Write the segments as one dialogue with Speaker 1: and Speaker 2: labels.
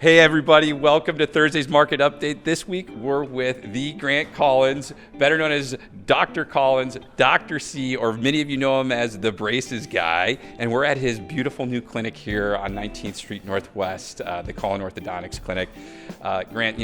Speaker 1: Hey everybody, welcome to Thursday's Market Update. This week we're with the Grant Collins, better known as Dr. Collins, Dr. C, or many of you know him as the Braces guy. And we're at his beautiful new clinic here on 19th Street Northwest, the Collins Orthodontics clinic. Grant,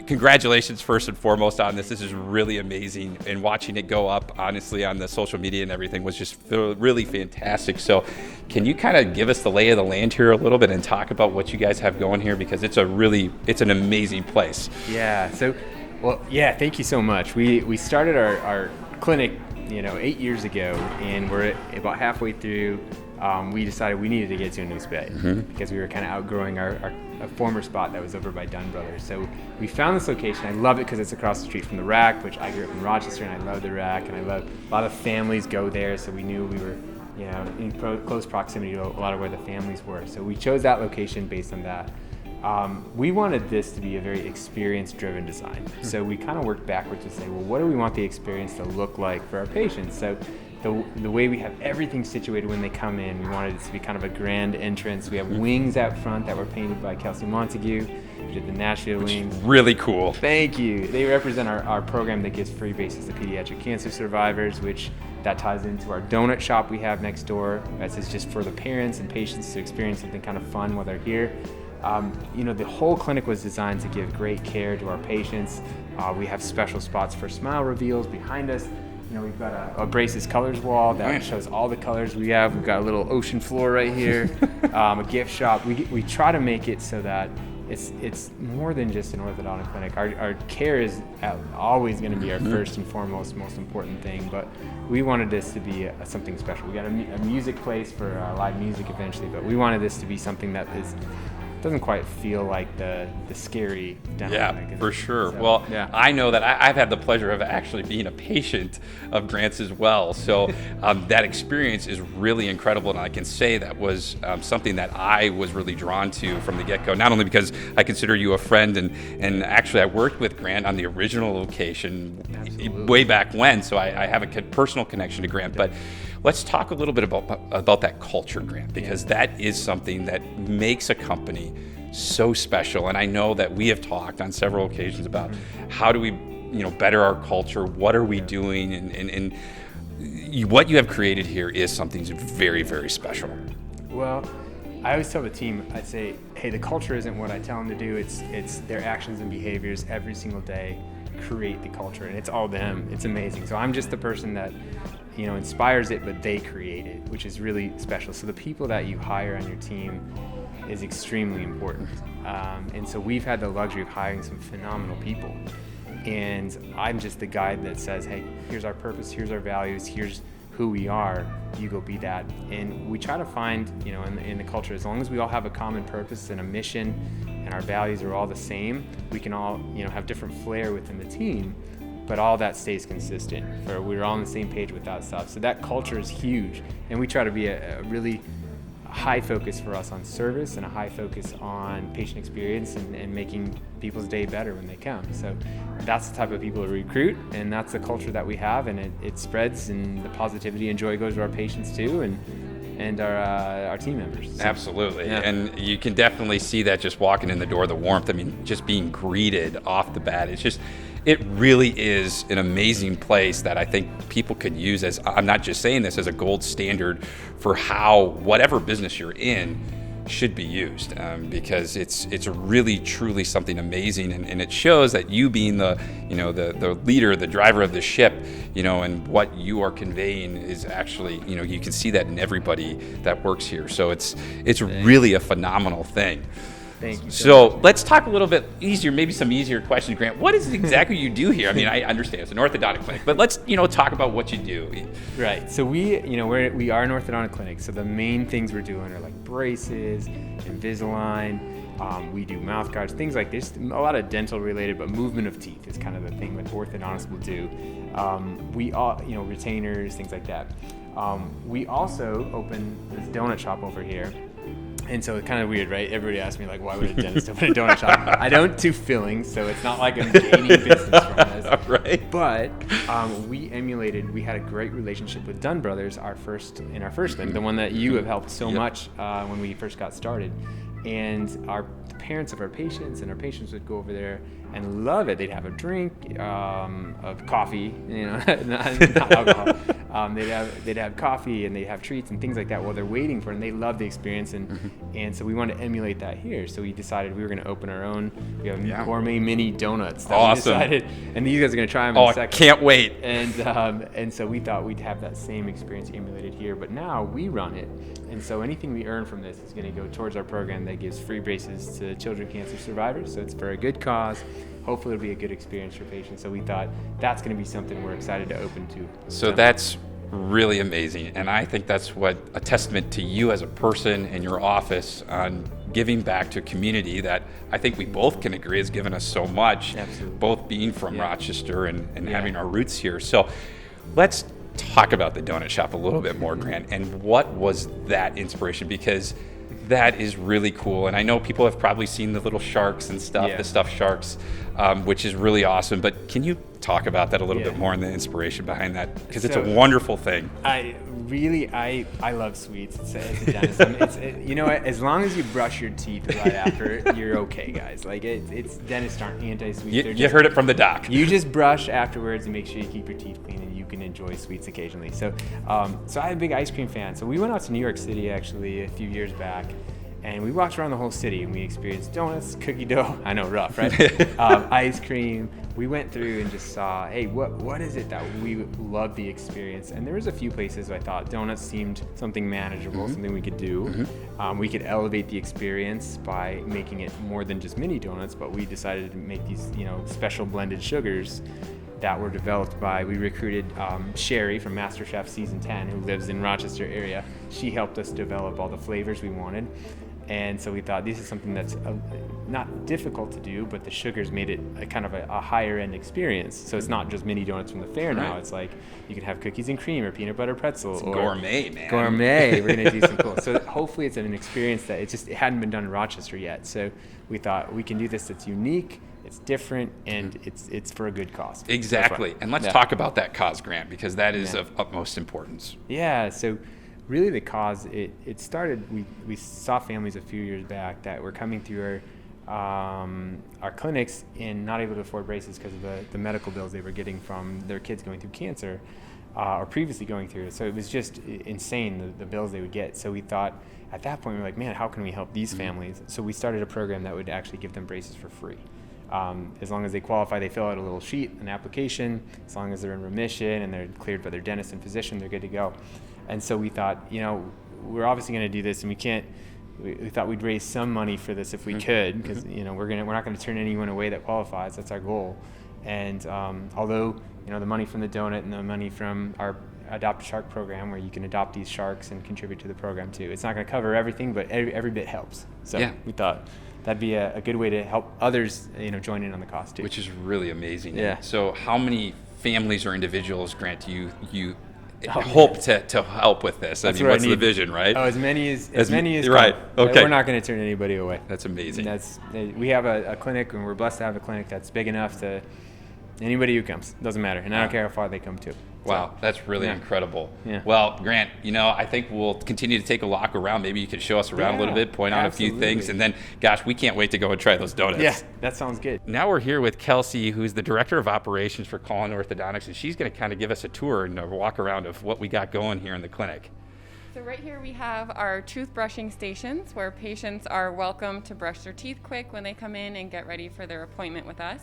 Speaker 1: congratulations first and foremost on this. This is really amazing, and watching it go up, honestly, on the social media and everything was just really fantastic. So can you kind of give us the lay of the land here a little bit and talk about what you guys have going here? Because it's an amazing place.
Speaker 2: Yeah, thank you so much. We started our clinic, 8 years ago, and we're about halfway through. We decided we needed to get to a new space because we were kind of outgrowing our former spot that was over by Dunn Brothers. So we found this location. I love it because it's across the street from the Rack, which I grew up in Rochester, and I love the Rack, and a lot of families go there, so we knew we were in close proximity to a lot of where the families were. So we chose that location based on that. We wanted this to be a very experience-driven design. So we kind of worked backwards to say, well, what do we want the experience to look like for our patients? So the way we have everything situated when they come in, we wanted it to be kind of a grand entrance. We have wings out front that were painted by Kelsey Montague. We did the Nashville wings.
Speaker 1: Really cool.
Speaker 2: Thank you. They represent our program that gives free braces to pediatric cancer survivors, which that ties into our donut shop we have next door. This is just for the parents and patients to experience something kind of fun while they're here. The whole clinic was designed to give great care to our patients. We have special spots for smile reveals behind us. We've got a Braces colors wall that shows all the colors we have. We've got a little ocean floor right here, a gift shop. We try to make it so that it's more than just an orthodontic clinic. Our care is always going to be our first and foremost, most important thing, but we wanted this to be something special. We got a music place for live music eventually, but we wanted this to be something that doesn't quite feel like the scary dental clinic.
Speaker 1: Yeah, for sure. So, I know that I've had the pleasure of actually being a patient of Grant's as well. So that experience is really incredible, and I can say that was something that I was really drawn to from the get-go. Not only because I consider you a friend, and actually I worked with Grant on the original location way back when, so I have a personal connection to Grant. But let's talk a little bit about that culture, Grant, because that is something that makes a company so special. And I know that we have talked on several occasions about how do we, better our culture, what are we doing, and what you have created here is something very, very special.
Speaker 2: Well, I always tell the team, I'd say, hey, the culture isn't what I tell them to do, it's their actions and behaviors every single day create the culture, and it's all them. It's amazing. So I'm just the person that inspires it, but they create it, which is really special. So the people that you hire on your team is extremely important. And so we've had the luxury of hiring some phenomenal people. And I'm just the guy that says, hey, here's our purpose, here's our values, here's who we are, you go be that. And we try to find, in the culture, as long as we all have a common purpose and a mission and our values are all the same, we can all, have different flair within the team, but all that stays consistent. We're all on the same page with that stuff. So that culture is huge. And we try to be a really high focus for us on service and a high focus on patient experience and making people's day better when they come. So that's the type of people to recruit, and that's the culture that we have, and it spreads, and the positivity and joy goes to our patients too, and our team members. So,
Speaker 1: absolutely. Yeah. And you can definitely see that just walking in the door, the warmth, just being greeted off the bat. It really is an amazing place that I think people could use as, I'm not just saying this, as a gold standard for how whatever business you're in should be used, because it's really truly something amazing, and it shows that you being the leader, the driver of the ship, and what you are conveying is actually, you can see that in everybody that works here. So it's really a phenomenal thing.
Speaker 2: Thank you.
Speaker 1: So let's talk a little bit easier, maybe some easier questions, Grant. What is it exactly you do here? I understand it's an orthodontic clinic, but let's, talk about what you do.
Speaker 2: Right. So we are an orthodontic clinic. So the main things we're doing are like braces, Invisalign. We do mouth guards, things like this. A lot of dental related, but movement of teeth is kind of the thing that orthodontists will do. We all, retainers, things like that. We also open this donut shop over here. And so it's kind of weird, right? Everybody asks me, why would a dentist open a donut shop? I don't do fillings, so it's not like I'm gaining business from this.
Speaker 1: Right.
Speaker 2: But we had a great relationship with Dunn Brothers, our first clinic, the one that you have helped so much when we first got started. and the parents of our patients and our patients would go over there and love it. They'd have a drink of coffee, not alcohol. They'd have coffee and they'd have treats and things like that while they're waiting for it, and they love the experience. And so we wanted to emulate that here. So we decided we were going to open our own. We have gourmet mini donuts. That
Speaker 1: awesome.
Speaker 2: We decided, and these guys are going to try them in a second.
Speaker 1: Can't wait.
Speaker 2: And so we thought we'd have that same experience emulated here, but now we run it. And so anything we earn from this is going to go towards our program that gives free braces to children cancer survivors. So it's for a good cause. Hopefully it'll be a good experience for patients. So we thought that's going to be something we're excited to open to.
Speaker 1: So that's really amazing. And I think that's what a testament to you as a person and your office on giving back to a community that I think we both can agree has given us so much.
Speaker 2: Absolutely.
Speaker 1: Both being from Rochester and having our roots here. So let's talk about the donut shop a little bit more, Grant, and what was that inspiration? Because that is really cool. And I know people have probably seen the little sharks and stuff, the stuffed sharks, which is really awesome. But can you talk about that a little bit more and the inspiration behind that? Because it's a wonderful thing.
Speaker 2: I love sweets. It's a dentist. As long as you brush your teeth right after, you're okay, guys. Like it's dentists aren't anti-sweet.
Speaker 1: You heard it from the doc.
Speaker 2: You just brush afterwards and make sure you keep your teeth clean, and you can enjoy sweets occasionally. So I'm a big ice cream fan. So we went out to New York City actually a few years back, and we walked around the whole city and we experienced donuts, cookie dough. I know, rough, right? Ice cream. We went through and just saw, hey, what is it that we love the experience? And there was a few places I thought donuts seemed something manageable, something we could do. We could elevate the experience by making it more than just mini donuts, but we decided to make these, special blended sugars that were developed we recruited Sherry from MasterChef Season 10, who lives in Rochester area. She helped us develop all the flavors we wanted. And so we thought this is something that's not difficult to do, but the sugars made it a kind of a higher end experience. So it's not just mini donuts from the fair now. It's like you can have cookies and cream or peanut butter pretzel. Or
Speaker 1: gourmet, man.
Speaker 2: Gourmet. We're going to do some cool. So hopefully it's an experience that it hadn't been done in Rochester yet. So we thought we can do this that's unique, it's different, and it's for a good cause.
Speaker 1: Exactly. And let's talk about that cause, Grant, because that is of utmost importance.
Speaker 2: Yeah. So really the cause, it started, we saw families a few years back that were coming through our clinics and not able to afford braces because of the medical bills they were getting from their kids going through cancer or previously going through it. So it was just insane, the bills they would get. So we thought at that point, we were like, man, how can we help these families? So we started a program that would actually give them braces for free. As long as they qualify, they fill out a little sheet, an application. As long as they're in remission and they're cleared by their dentist and physician, they're good to go. And so we thought, we're obviously going to do this, and we thought we'd raise some money for this if we could, because we're not going to turn anyone away that qualifies. That's our goal. And although the money from the donut and the money from our Adopt a Shark program, where you can adopt these sharks and contribute to the program too, it's not going to cover everything, but every bit helps. So we thought that'd be a good way to help others join in on the cost too,
Speaker 1: which is really amazing.
Speaker 2: Yeah.
Speaker 1: So how many families or individuals, Grant, do you hope to help with this? What's the vision, right?
Speaker 2: Oh, as many as
Speaker 1: right. Okay.
Speaker 2: We're not going to turn anybody away.
Speaker 1: That's amazing.
Speaker 2: We have a clinic, and we're blessed to have a clinic that's big enough to anybody who comes. Doesn't matter, and I don't care how far they come to.
Speaker 1: Wow, that's really incredible.
Speaker 2: Yeah.
Speaker 1: Well, Grant, I think we'll continue to take a walk around. Maybe you could show us around a little bit, point out a few things, and then, gosh, we can't wait to go and try those donuts.
Speaker 2: Yeah, that sounds good.
Speaker 1: Now we're here with Kelsey, who's the Director of Operations for Collins Orthodontics, and she's going to kind of give us a tour and a walk around of what we got going here in the clinic.
Speaker 3: So right here we have our toothbrushing stations, where patients are welcome to brush their teeth quick when they come in and get ready for their appointment with us.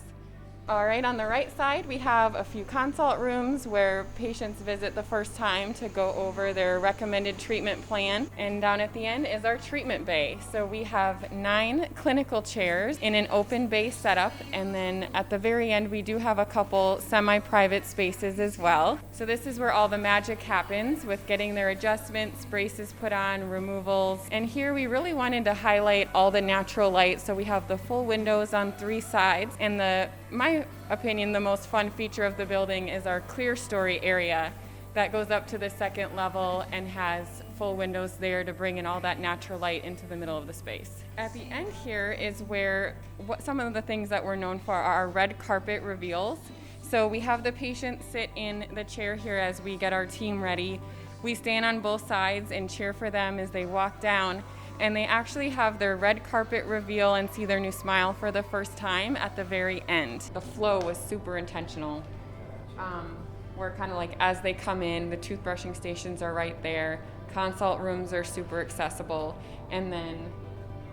Speaker 3: All right, on the right side, we have a few consult rooms where patients visit the first time to go over their recommended treatment plan. And down at the end is our treatment bay. So we have 9 clinical chairs in an open bay setup. And then at the very end, we do have a couple semi-private spaces as well. So this is where all the magic happens with getting their adjustments, braces put on, removals. And here we really wanted to highlight all the natural light. So we have the full windows on 3 sides, and my opinion, the most fun feature of the building is our clear story area that goes up to the 2nd level and has full windows there to bring in all that natural light into the middle of the space. At the end here is where some of the things that we're known for are our red carpet reveals. So we have the patient sit in the chair here as we get our team ready. We stand on both sides and cheer for them as they walk down. And they actually have their red carpet reveal and see their new smile for the first time at the very end. The flow was super intentional. Where kind of like as they come in, the toothbrushing stations are right there. Consult rooms are super accessible. And then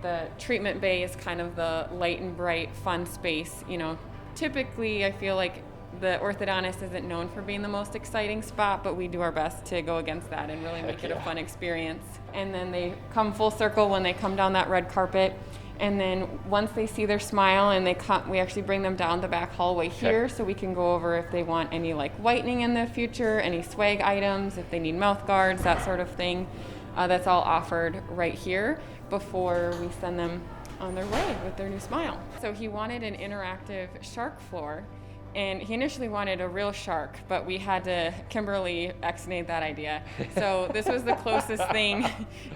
Speaker 3: the treatment bay is kind of the light and bright, fun space. You know, typically I feel like the orthodontist isn't known for being the most exciting spot, but we do our best to go against that and really make it a fun experience. And then they come full circle when they come down that red carpet. And then once they see their smile and we actually bring them down the back hallway here so we can go over if they want any like whitening in the future, any swag items, if they need mouth guards, that sort of thing. That's all offered right here before we send them on their way with their new smile. So he wanted an interactive shark floor. And he initially wanted a real shark, but we had to Kimberly ex-nayed that idea. So this was the closest thing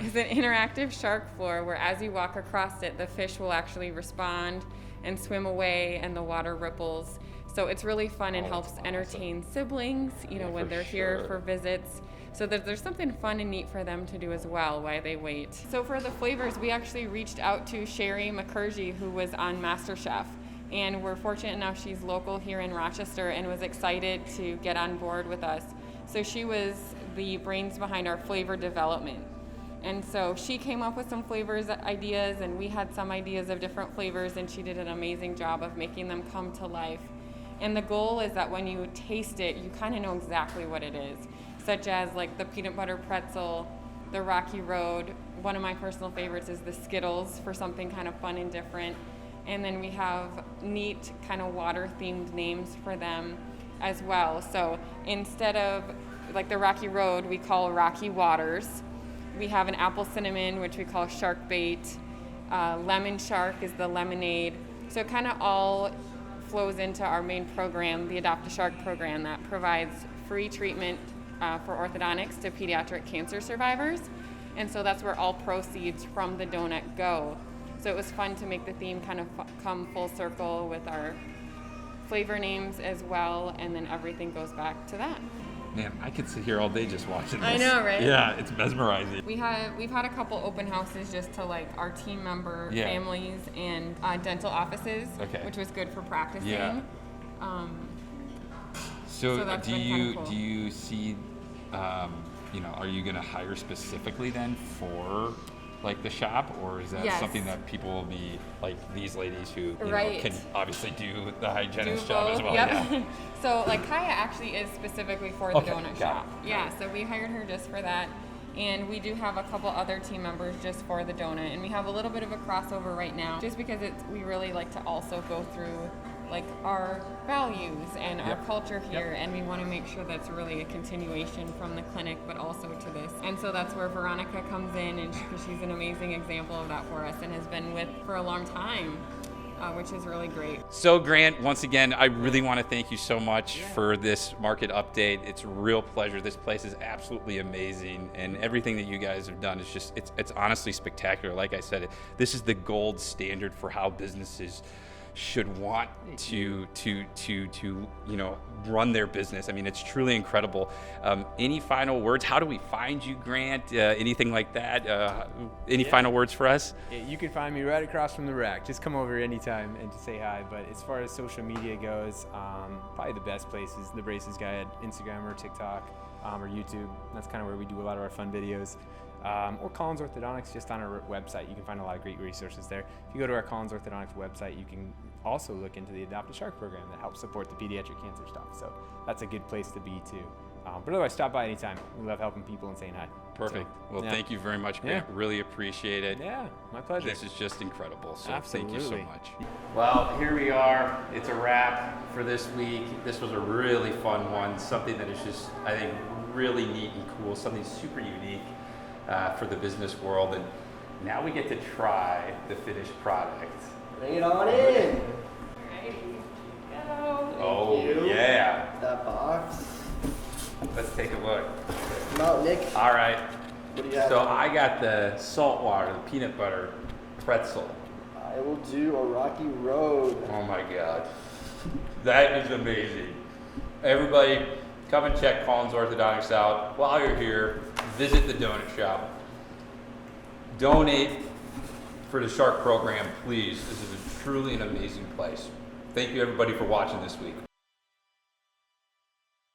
Speaker 3: is an interactive shark floor where as you walk across it, the fish will actually respond and swim away and the water ripples. So it's really fun and helps entertain siblings, you know, when they're here for visits. So there's something fun and neat for them to do as well while they wait. So for the flavors, we actually reached out to Sherry McCurgy, who was on MasterChef. And we're fortunate enough she's local here in Rochester and was excited to get on board with us. So she was the brains behind our flavor development. And so she came up with some flavors ideas, and we had some ideas of different flavors, and she did an amazing job of making them come to life. And the goal is that when you taste it, you kind of know exactly what it is, such as like the peanut butter pretzel, the Rocky Road. One of my personal favorites is the Skittles for something kind of fun and different. And then we have neat kind of water-themed names for them as well. So instead of like the Rocky Road, we call Rocky Waters. We have an apple cinnamon, which we call Shark Bait. Lemon Shark is the lemonade. So it kind of all flows into our main program, the Adopt a Shark program, that provides free treatment for orthodontics to pediatric cancer survivors. And so that's where all proceeds from the donut go. So it was fun to make the theme kind of come full circle with our flavor names as well, and then everything goes back to that.
Speaker 1: Man, I could sit here all day just watching this.
Speaker 3: I know, right?
Speaker 1: Yeah, it's mesmerizing.
Speaker 3: We've had a couple open houses just to like our team member families and dental offices, which was good for practicing.
Speaker 1: Yeah. So
Speaker 3: that's
Speaker 1: do
Speaker 3: been
Speaker 1: you
Speaker 3: cool.
Speaker 1: do you see, you know, are you going to hire specifically then for like the shop, or is that something that people will be like these ladies who you know, can obviously do the hygienist job as well?
Speaker 3: Yep.
Speaker 1: Yeah.
Speaker 3: So like Kaya actually is specifically for the donut shop. Yeah, so we hired her just for that. And we do have a couple other team members just for the donut. And we have a little bit of a crossover right now just because we really like to also go through like our values and our culture here, and we want to make sure that's really a continuation from the clinic but also to this. And so that's where Veronica comes in, and she's an amazing example of that for us and has been with for a long time, which is really great.
Speaker 1: So Grant, once again, I really want to thank you so much for this market update. It's a real pleasure. This place is absolutely amazing, and everything that you guys have done is just, it's honestly spectacular. Like I said, this is the gold standard for how businesses should want to you know, run their business. I mean, it's truly incredible. Any final words? How do we find you, Grant? Anything like that? Any final words for us?
Speaker 2: You can find me right across from the rack. Just come over anytime and to say hi. But as far as social media goes, probably the best place is the Braces Guy at Instagram or TikTok or YouTube. That's kind of where we do a lot of our fun videos. Or Collins Orthodontics, just on our website. You can find a lot of great resources there. If you go to our Collins Orthodontics website, you can also look into the Adopt a Shark program that helps support the pediatric cancer stuff. So that's a good place to be too. But otherwise, stop by anytime. We love helping people and saying hi.
Speaker 1: Perfect. Thank you very much, Grant. Really appreciate it.
Speaker 2: Yeah, my pleasure.
Speaker 1: This is just incredible. So
Speaker 2: Absolutely.
Speaker 1: Thank you so much. Well, here we are. It's a wrap for this week. This was a really fun one. Something that is just, I think, really neat and cool. Something super unique for the business world. And now we get to try the finished product.
Speaker 4: Bring it on in.
Speaker 1: Oh, yeah.
Speaker 4: That box.
Speaker 1: Let's take a look.
Speaker 4: Come out, Nick.
Speaker 1: All right.
Speaker 4: What do you have?
Speaker 1: So I got the saltwater, the peanut butter pretzel.
Speaker 4: I will do a Rocky Road.
Speaker 1: Oh my God. That is amazing. Everybody, come and check Collins Orthodontics out. While you're here, visit the donut shop. donate for the Shark program, please. This is truly an amazing place. Thank you, everybody, for watching this week.